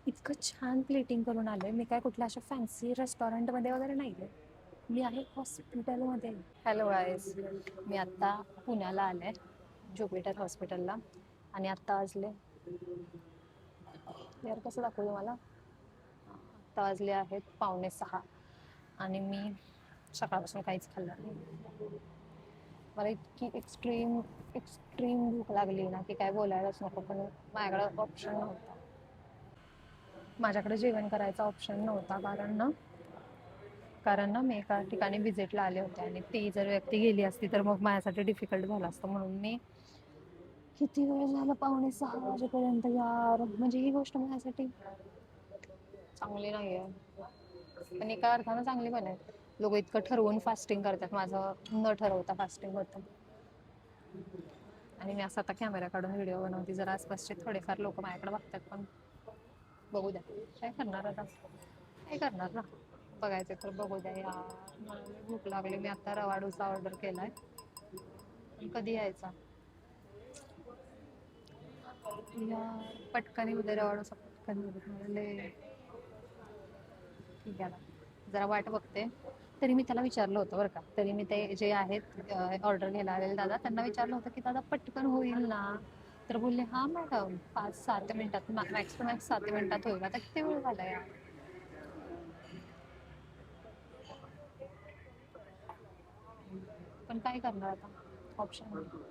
इतकं छान प्लेटिंग करून आलंय. मी काय कुठल्या अशा फॅन्सी रेस्टॉरंटमध्ये वगैरे नाही आहे. मी आहे हॉस्पिटलमध्ये. हॅलो गाईज, मी आत्ता पुण्याला आले ज्युपिटर हॉस्पिटलला आणि आत्ता वाजले यार कसं दाखवू तुम्हाला. आत्ता वाजले आहेत 5:45 आणि मी सकाळपासून काहीच खाल्लं नाही. मला इतकी एक्स्ट्रीम एक्स्ट्रीम भूक लागली ना की काय बोलायलाच नको, पण माझ्याकडे ऑप्शन नव्हता. माझ्याकडे जेवण करायचा ऑप्शन नव्हता कारण ना मी एका ठिकाणी व्हिजिटला आले होते आणि ती जर व्यक्ती गेली असती तर मग माझ्यासाठी डिफिकल्ट झालं असतं. म्हणून मी किती वेळ झालं 5:45 वाजेपर्यंत यार, म्हणजे ही गोष्ट माझ्यासाठी चांगली नाहीये. पण एका अर्थानं चांगली पण आहे. लोक इतकं ठरवून फास्टिंग करतात, माझं न ठरवता फास्टिंग होतं. आणि मी असं आता कॅमेरा काढून व्हिडिओ बनवते, जर आसपासचे थोडेफार लोक माझ्याकडे बघतात, पण बघू द्या. काय करणार आता, काय करणार ना, बघायचं तर बघू द्या यार. मला लई भूक लागली. मी आता रवा डोसा ऑर्डर केलाय. पण कधी यायचा यार, पटकन येऊ दे रवा डोसा, पटकन येऊ दे. मला लय ठीक आहे ना, जरा वाट बघते. तरी मी त्याला विचारलं होतं बरं का, तरी मी ते जे आहेत ऑर्डर घ्यायला आलेले दादा, त्यांना विचारलं होतं की दादा पटकन होईल ना. तर बोलले हा मॅडम 5-7 मिनिटात, मॅक्स टू मॅक्स 7 मिनिटात होईल. आता किती वेळ झाला यार. पण काय करणार आता, ऑप्शन नाही.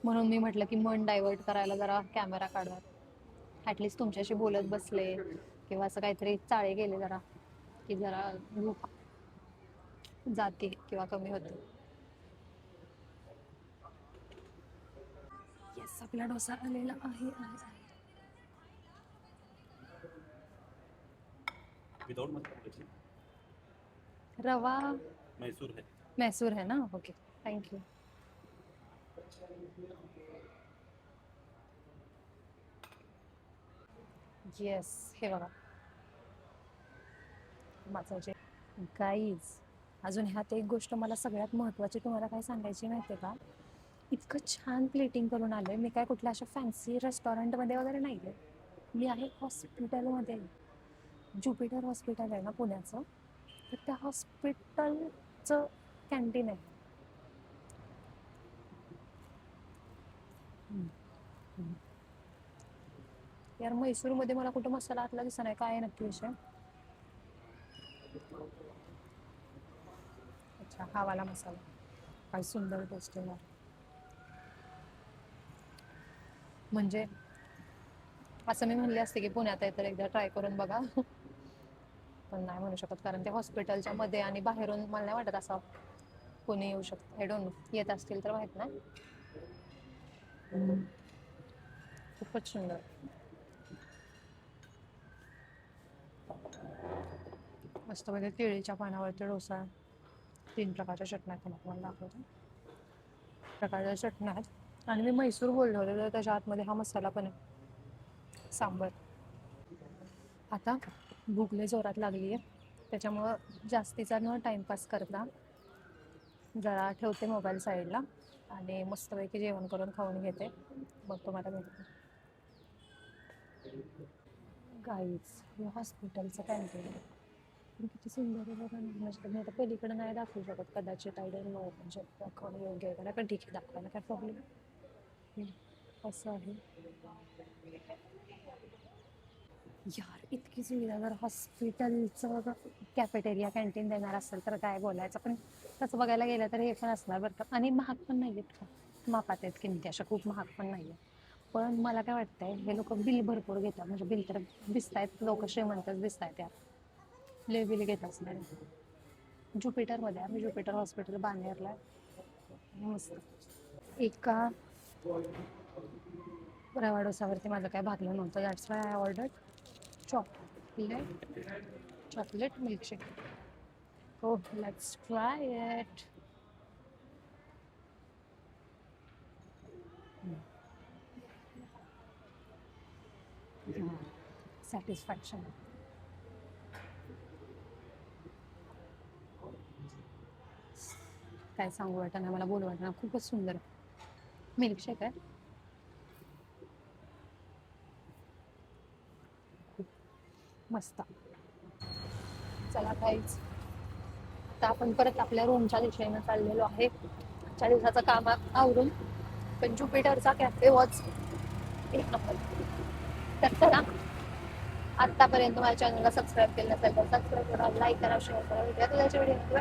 म्हणून मी म्हटलं की मन डायव्हर्ट करायला जरा कॅमेरा काढूया. ॲटलिस्ट तुमच्याशी बोलत बसले किंवा असं काहीतरी चाळे गेले जरा, की जरा भूक जाते किंवा कमी होते. येस, आपला डोसा आलेला आहे. विदाउट मसाला पाहिजे. रवा मैसूर है. मैसूर है ना, ओके, थँक्यू. येस, हे बघा माझं जे गाईज. अजून ह्यात एक गोष्ट मला सगळ्यात महत्त्वाची तुम्हाला काय सांगायची माहिती आहे का. इतकं छान प्लेटिंग करून आलंय. मी काय कुठल्या अशा फॅन्सी रेस्टॉरंटमध्ये वगैरे नाही आहे. मी आहे हॉस्पिटलमध्ये. ज्युपिटर हॉस्पिटल आहे ना पुण्याचं, तर त्या हॉस्पिटलचं कॅन्टीन आहे. यार म्हैसूरमध्ये मला कुठं मसाला आतला दिसत नाही. काय आहे नक्की विषय. अच्छा, हा वाला मसाला काय सुंदर टेस्ट आहे. म्हणजे असं मी म्हणले असते की पुण्यात आहे तर एकदा ट्राय करून बघा. पण नाही म्हणू शकत, कारण ते हॉस्पिटलच्या मध्ये आणि बाहेरून मला नाही वाटत असं कोणी येऊ शकतं. आय डोंट नो, येत असतील तर माहित नाही. खूपच सुंदर. मस्त म्हणजे केळीच्या पानावरती डोसा. 3 प्रकारच्या चटण्या आहेत, तुम्हाला दाखवतो. प्रकारच्या चटण्या आहेत आणि मी म्हैसूर बोलले होते तर त्याच्या आतमध्ये हा मसाला पण आहे, सांबर. आता भूक लय जोरात लागली आहे, त्याच्यामुळं जास्तीचा न टाइमपास करता जरा ठेवते मोबाईल साईडला आणि मस्तपैकी जेवण करून खाऊन घेते. मग तुम्हाला भेटते. गाईज, हे हॉस्पिटलचं कॅन्टीन किती सुंदर आहे बघा ना. म्हणजे मी आता पलीकडे नाही दाखवू शकत कदाचित, आय डोंट नो, म्हणजे दाखवणं योग्य आहे का, पण ठीक आहे, दाखवायला काय प्रॉब्लेम. असं आहे यार. इतकी सुविधा जर हॉस्पिटलचं कॅफेटेरिया कॅन्टीन देणार असेल तर काय बोलायचं. पण तसं बघायला गेलं तर हे पण असणार बरं का. आणि महाग पण नाही आहेत का, मापात आहेत किमती, अशा खूप महाग पण नाही आहे. पण मला काय वाटतंय, हे लोक बिल भरपूर घेतात. म्हणजे बिल तर दिसत आहेत, लोक श्रीमंतच दिसत आहेत यार. लय बिल घेत असणार. ज्युपिटरमध्ये, आम्ही ज्युपिटर हॉस्पिटल बानेरला मस्त. एका रवा डोसावरती माझं काय भागलं नव्हतं. That's why I order chocolate milkshake. हो, लेट्स ट्राय इट. सॅटिस्फॅक्शन. काय सांगू वाटतं मला, बोलू वाटतं. खूपच सुंदर मिल्कशेक आहे. मस्त. चला काहीच, आता आपण परत आपल्या रूमच्या दिशेने चाललेलो आहे आजच्या दिवसाचं काम आवरून. पण ज्युपिटरचा कॅफे वॉच एक नंबर. तर चला, आतापर्यंत माझ्या चॅनलला सबस्क्राईब केलं नसेल तर सबस्क्राईब करा, लाईक करा, शेअर करा. भेटूया तुझ्या व्हिडिओ.